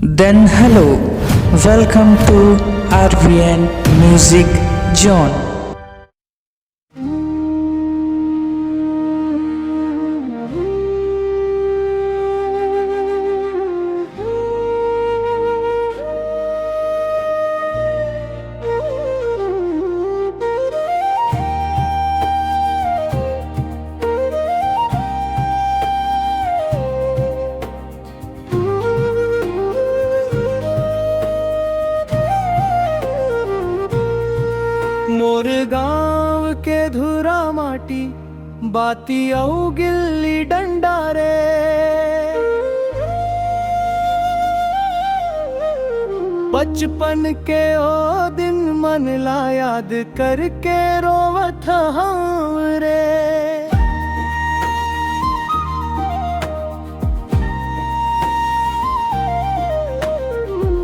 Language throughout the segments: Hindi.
Then hello, welcome to RVN Music Zone. मोर गांव के धुरा माटी बाती औ गिल्ली डंडा रे। बचपन के ओ दिन मन ला याद करके रोवत हम रे।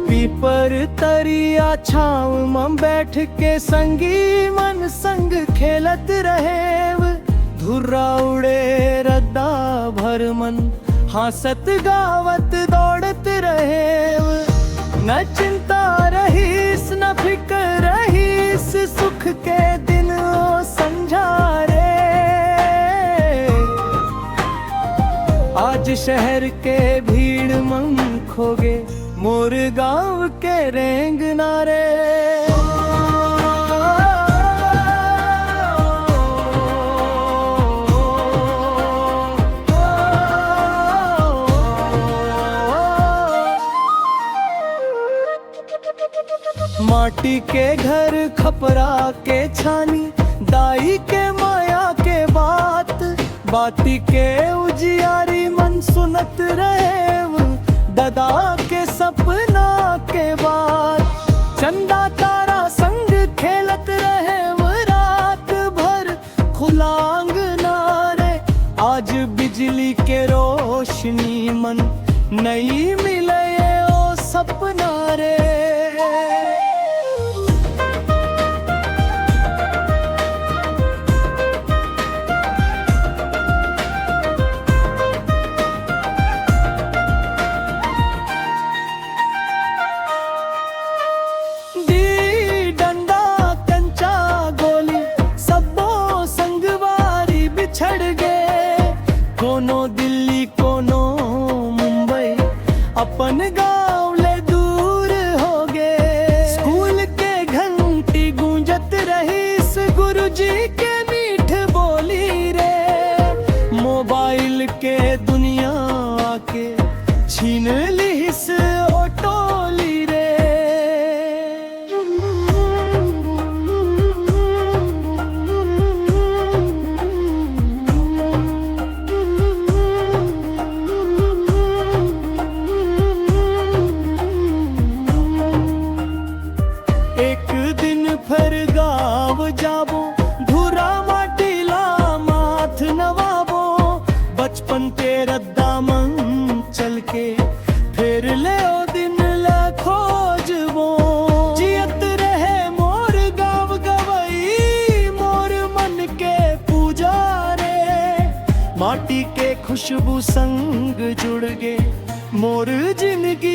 पीपर तरिया छाव में बैठ के संगी मन संग खेलत रहे। धुर्रा उड़े रद्दा भर मन हासत गावत दौड़त रहे। न चिंता रहीस न फिक्र रहीस सुख के दिन ओ संझारे। आज शहर के भीड़ मन खोगे मोर गांव के रेंग नारे। माटी के घर खपरा के छानी दाई के माया के बात बाती के उजियारी मन सुनत रहे। ददा के सपना के बाद चंदा तारा संग खेलत रहे। रात भर खुला आंगना रे। आज बिजली के रोशनी मन नहीं मिले ओ सपना रे। कोनो दिल्ली कोनो मुंबई अपन गांव ले दूर हो गए। स्कूल के घंटी गूंजत रही गुरुजी के मीठ बोली रे। मोबाइल के दुनिया आके छीन लीस ओटोली रे। फिर गाँव जाबो धुरा माटी ला माथ नवाबो। बचपन तेरा दामन चल के फिर ले ओ दिन ला खोजबो। जियत रहे मोर गाँव गवई मोर मन के पूजा रे। माटी के खुशबू संग जुड़ गे मोर जिंदगी